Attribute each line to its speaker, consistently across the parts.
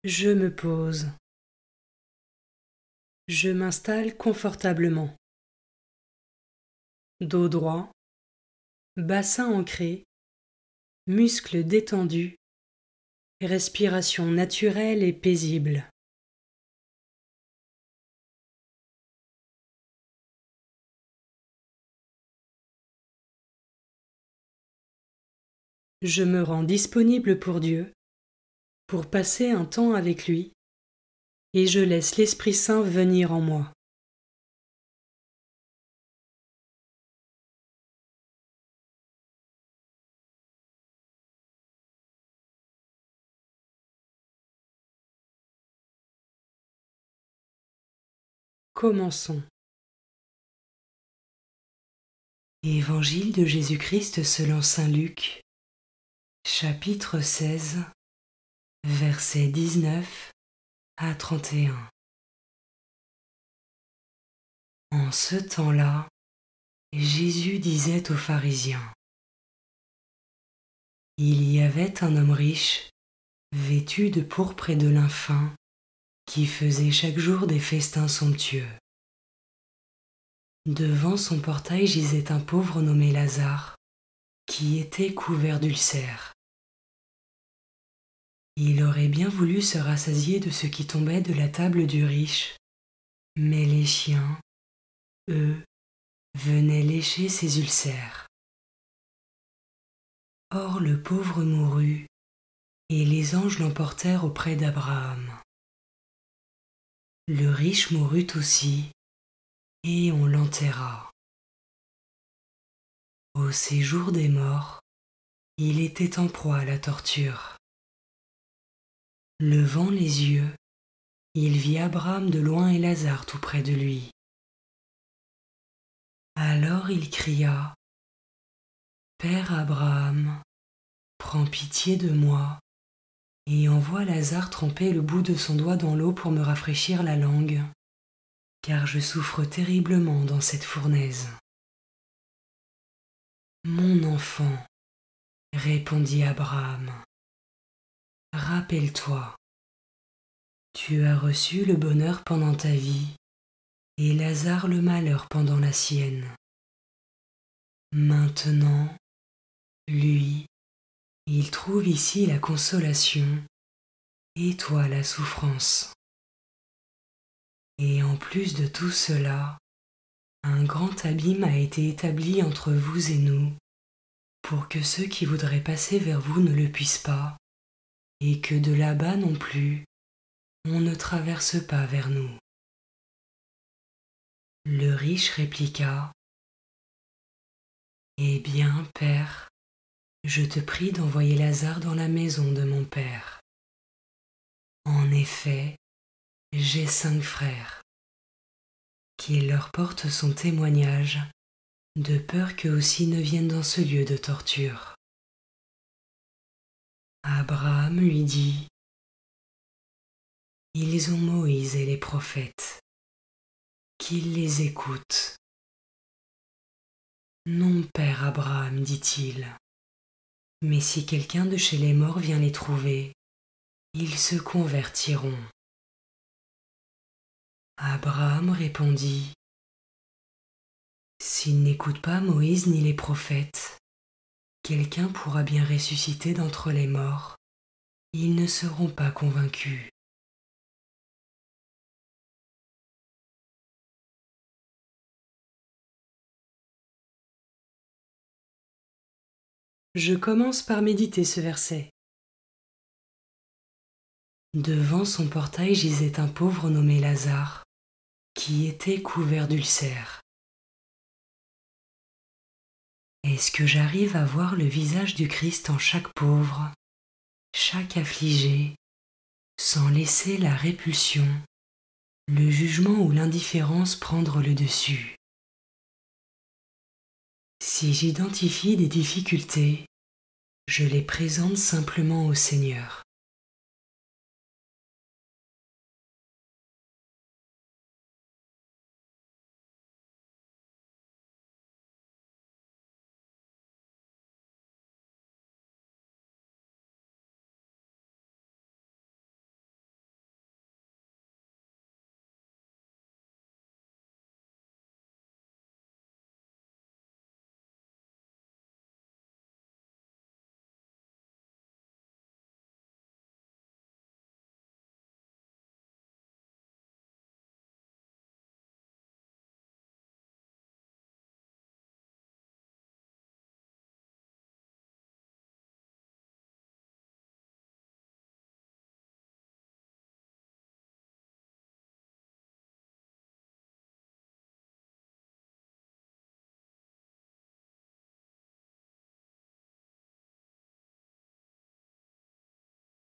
Speaker 1: Je me pose. Je m'installe confortablement. Dos droit, bassin ancré, muscles détendus, respiration naturelle et paisible. Je me rends disponible pour Dieu, pour passer un temps avec lui, et je laisse l'Esprit Saint venir en moi. Commençons. Évangile de Jésus-Christ selon saint Luc, chapitre 16, versets 19 à 31. En ce temps-là, Jésus disait aux pharisiens: Il y avait un homme riche, vêtu de pourpre et de lin fin, qui faisait chaque jour des festins somptueux. Devant son portail gisait un pauvre nommé Lazare, qui était couvert d'ulcères. Il aurait bien voulu se rassasier de ce qui tombait de la table du riche, mais les chiens, eux, venaient lécher ses ulcères. Or le pauvre mourut, et les anges l'emportèrent auprès d'Abraham. Le riche mourut aussi, et on l'enterra. Au séjour des morts, il était en proie à la torture. Levant les yeux, il vit Abraham de loin et Lazare tout près de lui. Alors il cria: Père Abraham, prends pitié de moi et envoie Lazare tremper le bout de son doigt dans l'eau pour me rafraîchir la langue, car je souffre terriblement dans cette fournaise. Mon enfant, répondit Abraham, rappelle-toi, tu as reçu le bonheur pendant ta vie et Lazare le malheur pendant la sienne. Maintenant, lui, il trouve ici la consolation et toi la souffrance. Et en plus de tout cela, un grand abîme a été établi entre vous et nous, pour que ceux qui voudraient passer vers vous ne le puissent pas, et que de là-bas non plus, on ne traverse pas vers nous. Le riche répliqua: Eh bien, Père, je te prie d'envoyer Lazare dans la maison de mon père. En effet, j'ai 5 frères, qu'il leur porte son témoignage, de peur qu'eux aussi ne viennent dans ce lieu de torture. Abraham lui dit: Ils ont Moïse et les prophètes, qu'ils les écoutent. Non, père Abraham, dit-il, mais si quelqu'un de chez les morts vient les trouver, ils se convertiront. Abraham répondit: S'ils n'écoutent pas Moïse ni les prophètes, quelqu'un pourra bien ressusciter d'entre les morts, ils ne seront pas convaincus. Je commence par méditer ce verset. Devant son portail gisait un pauvre nommé Lazare, qui était couvert d'ulcères. Est-ce que j'arrive à voir le visage du Christ en chaque pauvre, chaque affligé, sans laisser la répulsion, le jugement ou l'indifférence prendre le dessus? Si j'identifie des difficultés, je les présente simplement au Seigneur.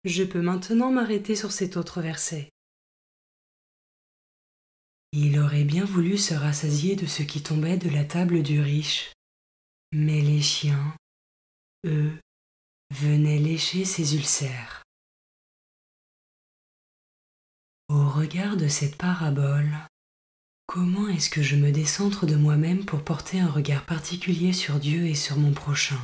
Speaker 1: Je peux maintenant m'arrêter sur cet autre verset. Il aurait bien voulu se rassasier de ce qui tombait de la table du riche, mais les chiens, eux, venaient lécher ses ulcères. Au regard de cette parabole, comment est-ce que je me décentre de moi-même pour porter un regard particulier sur Dieu et sur mon prochain?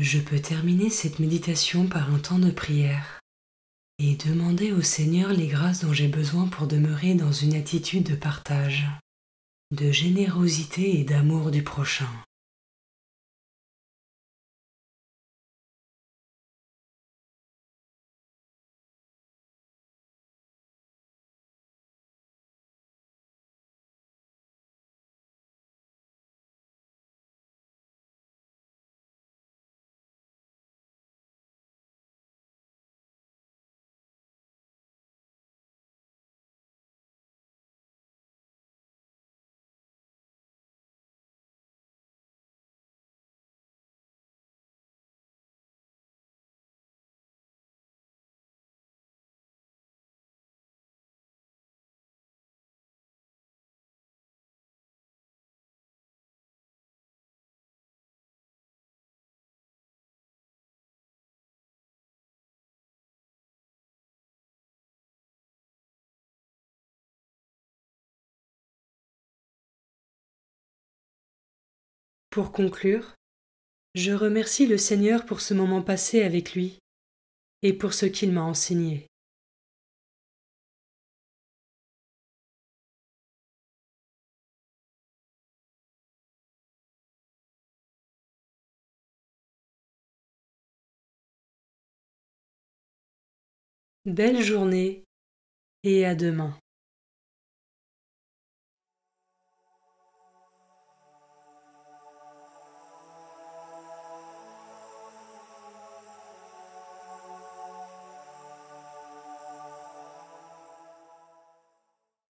Speaker 1: Je peux terminer cette méditation par un temps de prière et demander au Seigneur les grâces dont j'ai besoin pour demeurer dans une attitude de partage, de générosité et d'amour du prochain. Pour conclure, je remercie le Seigneur pour ce moment passé avec lui et pour ce qu'il m'a enseigné. Belle journée et à demain.